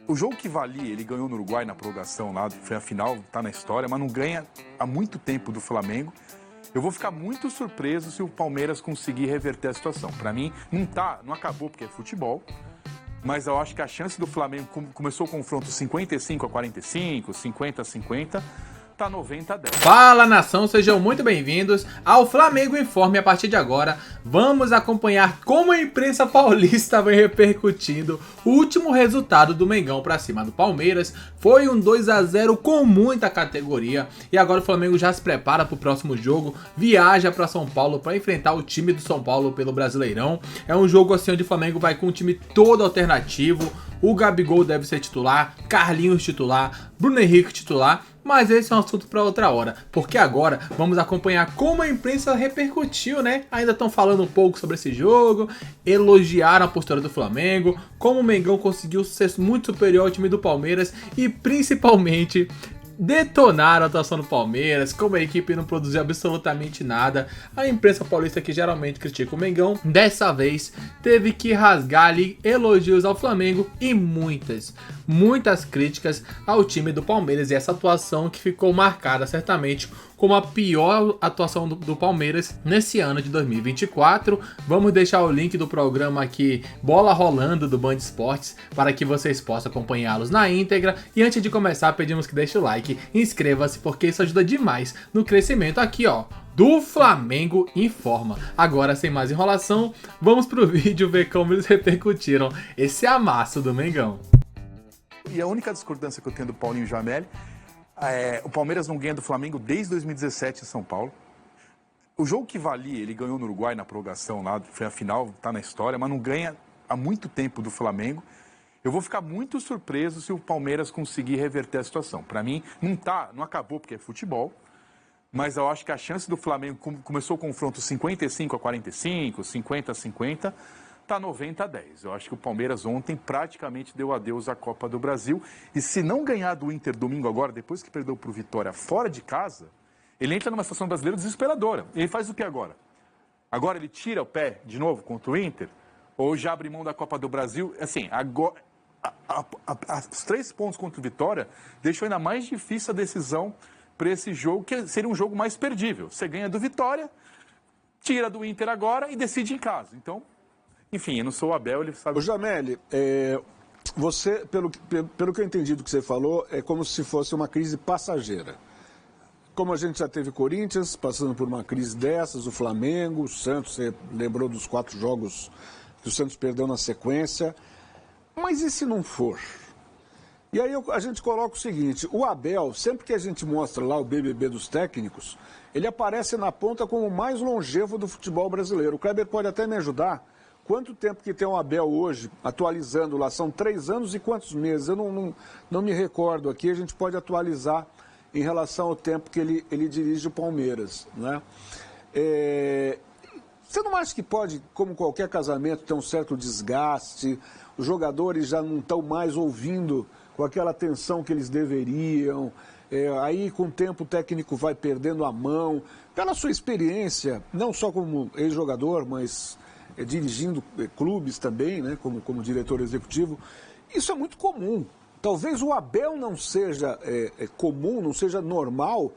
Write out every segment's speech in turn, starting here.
O jogo que valia, ele ganhou no Uruguai na prorrogação lá, foi a final, tá na história, mas não ganha há muito tempo do Flamengo. Eu vou ficar muito surpreso se o Palmeiras conseguir reverter a situação. Para mim, não acabou porque é futebol, mas eu acho que a chance do Flamengo começou o confronto 55-45, 50-50, tá 90-10. Fala, nação, sejam muito bem-vindos ao Flamengo Informe. A partir de agora, vamos acompanhar como a imprensa paulista vem repercutindo o último resultado do Mengão para cima do Palmeiras. Foi um 2-0 com muita categoria e agora o Flamengo já se prepara para o próximo jogo, viaja para São Paulo para enfrentar o time do São Paulo pelo Brasileirão. É um jogo assim onde o Flamengo vai com um time todo alternativo. O Gabigol deve ser titular, Carlinhos titular, Bruno Henrique titular, mas esse é um assunto para outra hora, porque agora vamos acompanhar como a imprensa repercutiu, né? Ainda estão falando um pouco sobre esse jogo, elogiaram a postura do Flamengo, como o Mengão conseguiu ser muito superior ao time do Palmeiras e principalmente detonaram a atuação do Palmeiras, como a equipe não produziu absolutamente nada. A imprensa paulista, que geralmente critica o Mengão, dessa vez teve que rasgar ali elogios ao Flamengo e muitas críticas ao time do Palmeiras, e essa atuação que ficou marcada certamente como a pior atuação do Palmeiras nesse ano de 2024. Vamos deixar o link do programa aqui, Bola Rolando, do Band Esportes, para que vocês possam acompanhá-los na íntegra. E antes de começar, pedimos que deixe o like, inscreva-se, porque isso ajuda demais no crescimento aqui, ó, do Flamengo Informa. Agora, sem mais enrolação, vamos pro vídeo ver como eles repercutiram esse amasso do Mengão. E a única discordância que eu tenho do Paulinho Jamel o Palmeiras não ganha do Flamengo desde 2017 em São Paulo. O jogo que valia, ele ganhou no Uruguai na prorrogação lá, foi a final, tá na história, mas não ganha há muito tempo do Flamengo. Eu vou ficar muito surpreso se o Palmeiras conseguir reverter a situação. Para mim, não acabou porque é futebol, mas eu acho que a chance do Flamengo começou o confronto 55-45, 50-50, tá 90-10. Eu acho que o Palmeiras ontem praticamente deu adeus à Copa do Brasil. E se não ganhar do Inter domingo agora, depois que perdeu pro Vitória fora de casa, ele entra numa situação brasileira desesperadora. Ele faz o que agora? Agora ele tira o pé de novo contra o Inter? Ou já abre mão da Copa do Brasil? Assim, agora, os 3 pontos contra o Vitória deixam ainda mais difícil a decisão para esse jogo, que seria um jogo mais perdível. Você ganha do Vitória, tira do Inter agora e decide em casa. Então, enfim, eu não sou o Abel, ele sabe. Ô Jamel, você, pelo que eu entendi do que você falou, é como se fosse uma crise passageira. Como a gente já teve Corinthians passando por uma crise dessas, o Flamengo, o Santos, você lembrou dos 4 jogos que o Santos perdeu na sequência. Mas e se não for? E aí a gente coloca o seguinte, o Abel, sempre que a gente mostra lá o BBB dos técnicos, ele aparece na ponta como o mais longevo do futebol brasileiro. O Kleber pode até me ajudar. Quanto tempo que tem o Abel hoje, atualizando lá? São 3 anos e quantos meses? Eu não me recordo aqui, a gente pode atualizar em relação ao tempo que ele dirige o Palmeiras, né? Você não acha que pode, como qualquer casamento, ter um certo desgaste? Os jogadores já não estão mais ouvindo com aquela atenção que eles deveriam. Aí, com o tempo, o técnico vai perdendo a mão. Pela sua experiência, não só como ex-jogador, mas dirigindo clubes também, né, como diretor executivo, isso é muito comum. Talvez o Abel não seja comum, não seja normal,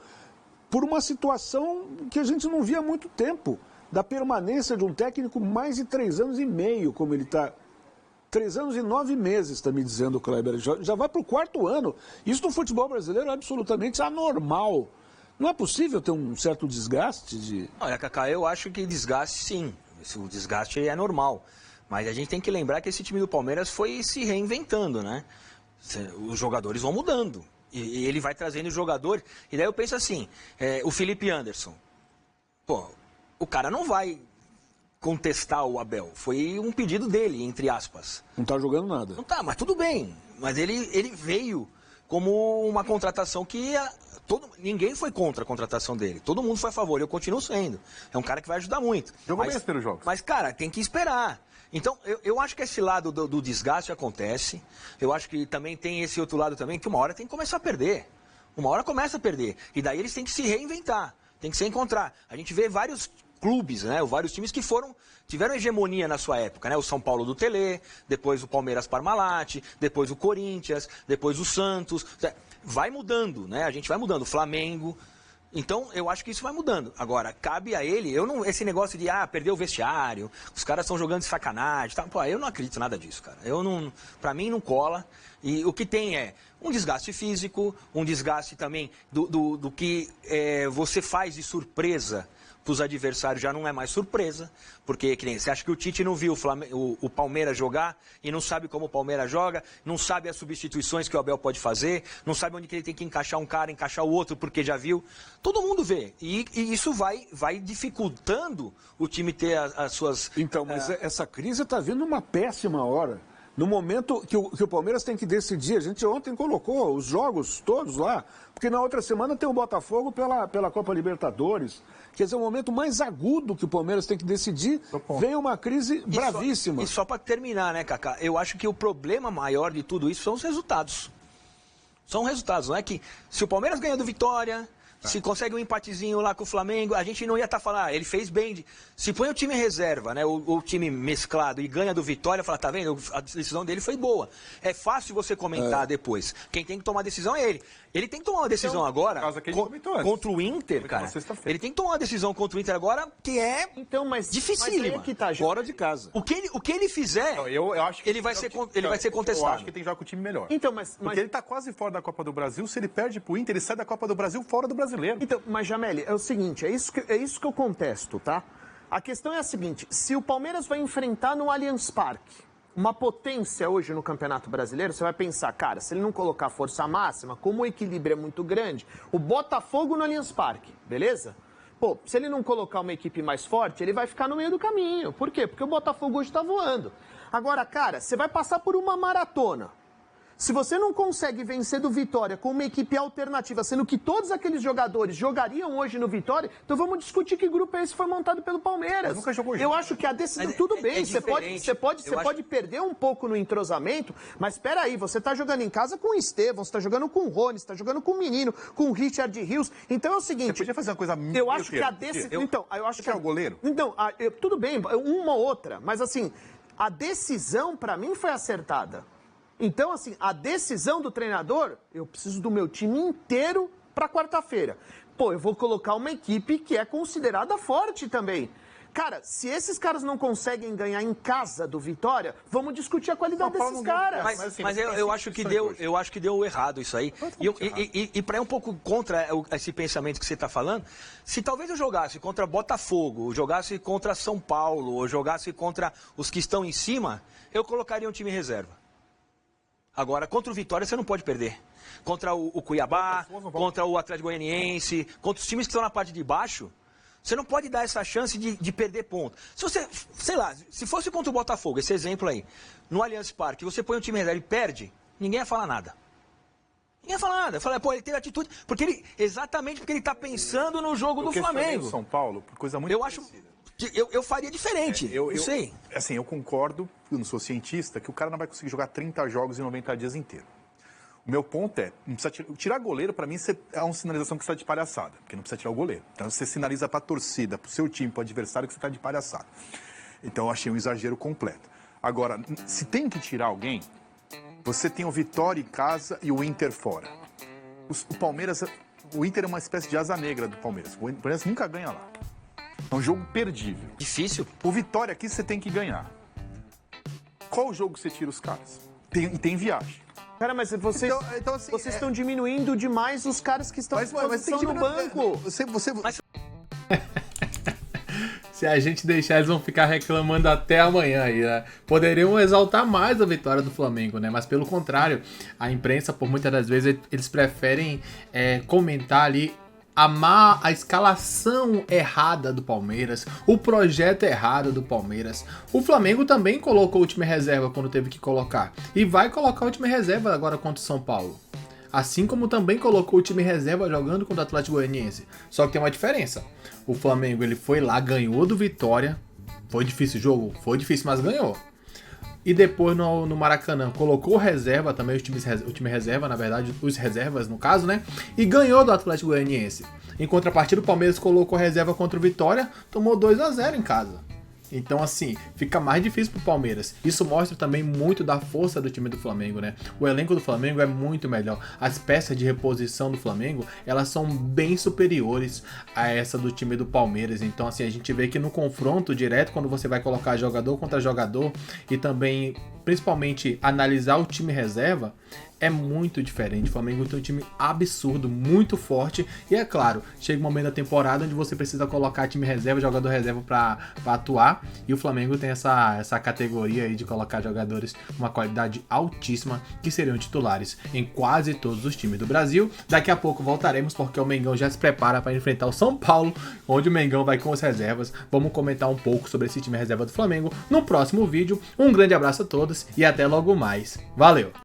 por uma situação que a gente não via há muito tempo, da permanência de um técnico mais de 3 anos e meio, como ele está. 3 anos e 9 meses, está me dizendo o Kleber, já vai para o 4º ano. Isso no futebol brasileiro é absolutamente anormal. Não é possível ter um certo desgaste de... Olha, Cacá, eu acho que desgaste sim. O desgaste é normal. Mas a gente tem que lembrar que esse time do Palmeiras foi se reinventando, né? Os jogadores vão mudando. E ele vai trazendo o jogador. E daí eu penso assim, o Felipe Anderson. Pô, o cara não vai contestar o Abel. Foi um pedido dele, entre aspas. Não está jogando nada. Não tá, mas tudo bem. Mas ele veio como uma contratação que... Ninguém foi contra a contratação dele. Todo mundo foi a favor. Eu continuo sendo. É um cara que vai ajudar muito. Jogou bem os primeiros jogos. Mas, cara, tem que esperar. Então, eu acho que esse lado do desgaste acontece. Eu acho que também tem esse outro lado também, que uma hora tem que começar a perder. Uma hora começa a perder. E daí eles têm que se reinventar. Tem que se encontrar. A gente vê vários clubes, né? Vários times que tiveram hegemonia na sua época, né? O São Paulo do Tele, depois o Palmeiras Parmalat, depois o Corinthians, depois o Santos. Vai mudando, né? A gente vai mudando. O Flamengo. Então, eu acho que isso vai mudando. Agora, cabe a ele, esse negócio de, perder o vestiário, os caras estão jogando de sacanagem, tá? Pô, eu não acredito nada disso, cara. Pra mim não cola. E o que tem é um desgaste físico, um desgaste também do que você faz de surpresa para os adversários, já não é mais surpresa, porque que nem, você acha que o Tite não viu o Palmeiras jogar e não sabe como o Palmeiras joga, não sabe as substituições que o Abel pode fazer, não sabe onde que ele tem que encaixar um cara, encaixar o outro, porque já viu. Todo mundo vê. E isso vai dificultando o time ter as suas... Então, mas essa crise está vindo numa péssima hora. No momento que o Palmeiras tem que decidir, a gente ontem colocou os jogos todos lá, porque na outra semana tem o Botafogo pela Copa Libertadores. Quer dizer, o momento mais agudo que o Palmeiras tem que decidir, vem uma crise bravíssima. E só para terminar, né, Kaká? Eu acho que o problema maior de tudo isso são os resultados. São resultados, não é que se o Palmeiras ganha do Vitória... Se consegue um empatezinho lá com o Flamengo, a gente não ia estar falando, ele fez bem. Se põe o time em reserva, né, o time mesclado e ganha do Vitória, fala, tá vendo? A decisão dele foi boa. É fácil você comentar depois. Quem tem que tomar a decisão é ele. Ele tem que tomar uma decisão agora contra o Inter, cara. Ele tem que tomar uma decisão contra o Inter agora que é dificílima. Fora de casa. O que ele fizer, eu acho que ele vai ser contestado. Eu acho que tem que jogar com o time melhor. Então, porque ele tá quase fora da Copa do Brasil. Se ele perde pro Inter, ele sai da Copa do Brasil fora do brasileiro. Então, mas Jameli, é o seguinte, é isso que eu contesto, tá? A questão é a seguinte, se o Palmeiras vai enfrentar no Allianz Parque uma potência hoje no Campeonato Brasileiro, você vai pensar, cara, se ele não colocar força máxima, como o equilíbrio é muito grande, o Botafogo no Allianz Parque, beleza? Pô, se ele não colocar uma equipe mais forte, ele vai ficar no meio do caminho. Por quê? Porque o Botafogo hoje tá voando. Agora, cara, você vai passar por uma maratona. Se você não consegue vencer do Vitória com uma equipe alternativa, sendo que todos aqueles jogadores jogariam hoje no Vitória, então vamos discutir que grupo é esse que foi montado pelo Palmeiras. Mas nunca jogou Eu acho que a decisão... Tudo bem, você pode perder um pouco no entrosamento, mas espera aí, você está jogando em casa com o Estevão, você está jogando com o Rony, você está jogando com o Menino, com o Richard Rios. Então é o seguinte... Você podia fazer uma coisa... Eu acho que a decisão... Então, eu acho que... é o goleiro? Então, tudo bem, uma ou outra, mas assim, a decisão para mim foi acertada. Então, assim, a decisão do treinador, eu preciso do meu time inteiro para quarta-feira. Pô, eu vou colocar uma equipe que é considerada forte também. Cara, se esses caras não conseguem ganhar em casa do Vitória, vamos discutir a qualidade desses caras. Mas eu acho que deu errado isso aí. E para ir um pouco contra esse pensamento que você está falando, se talvez eu jogasse contra Botafogo, jogasse contra São Paulo, ou jogasse contra os que estão em cima, eu colocaria um time em reserva. Agora, contra o Vitória, você não pode perder. Contra o Cuiabá, contra o Atlético Goianiense, contra os times que estão na parte de baixo, você não pode dar essa chance de perder ponto. Se você, sei lá, se fosse contra o Botafogo, esse exemplo aí, no Allianz Parque, você põe um time reserva e perde, ninguém ia falar nada. Ninguém ia falar nada. Fala, pô, ele teve atitude, exatamente porque ele está pensando no jogo do Flamengo. São Paulo, por coisa muito eu faria diferente, eu sei. Assim, eu concordo, eu não sou cientista, que o cara não vai conseguir jogar 30 jogos em 90 dias inteiro. O meu ponto é, não precisa tirar goleiro, para mim, é uma sinalização que você está de palhaçada, porque não precisa tirar o goleiro. Então, você sinaliza para a torcida, para o seu time, para o adversário, que você está de palhaçada. Então, eu achei um exagero completo. Agora, se tem que tirar alguém, você tem o Vitória em casa e o Inter fora. O Palmeiras, o Inter é uma espécie de asa negra do Palmeiras. O Palmeiras nunca ganha lá. É um jogo perdível. Difícil. O Vitória aqui você tem que ganhar. Qual jogo você tira os caras? Tem viagem. Cara, mas vocês estão diminuindo demais os caras que estão no banco. Se a gente deixar, eles vão ficar reclamando até amanhã aí, né? Poderiam exaltar mais a vitória do Flamengo, né? Mas pelo contrário, a imprensa, por muitas das vezes, eles preferem comentar ali a escalação errada do Palmeiras, o projeto errado do Palmeiras. O Flamengo também colocou o time reserva quando teve que colocar. E vai colocar o time reserva agora contra o São Paulo. Assim como também colocou o time reserva jogando contra o Atlético Goianiense. Só que tem uma diferença. O Flamengo ele foi lá, ganhou do Vitória. Foi difícil o jogo? Foi difícil, mas ganhou. e depois no Maracanã colocou reserva também, o time reserva, na verdade, os reservas no caso, né? E ganhou do Atlético Goianiense. Em contrapartida, o Palmeiras colocou reserva contra o Vitória, tomou 2-0 em casa. Então, assim, fica mais difícil pro Palmeiras. Isso mostra também muito da força do time do Flamengo, né? O elenco do Flamengo é muito melhor. As peças de reposição do Flamengo, elas são bem superiores a essa do time do Palmeiras. Então, assim, a gente vê que no confronto direto, quando você vai colocar jogador contra jogador e também, principalmente, analisar o time reserva, é muito diferente. O Flamengo tem um time absurdo, muito forte. E é claro, chega um momento da temporada onde você precisa colocar time reserva, jogador reserva para atuar. E o Flamengo tem essa categoria aí de colocar jogadores com uma qualidade altíssima que seriam titulares em quase todos os times do Brasil. Daqui a pouco voltaremos porque o Mengão já se prepara para enfrentar o São Paulo, onde o Mengão vai com as reservas. Vamos comentar um pouco sobre esse time reserva do Flamengo no próximo vídeo. Um grande abraço a todos e até logo mais. Valeu!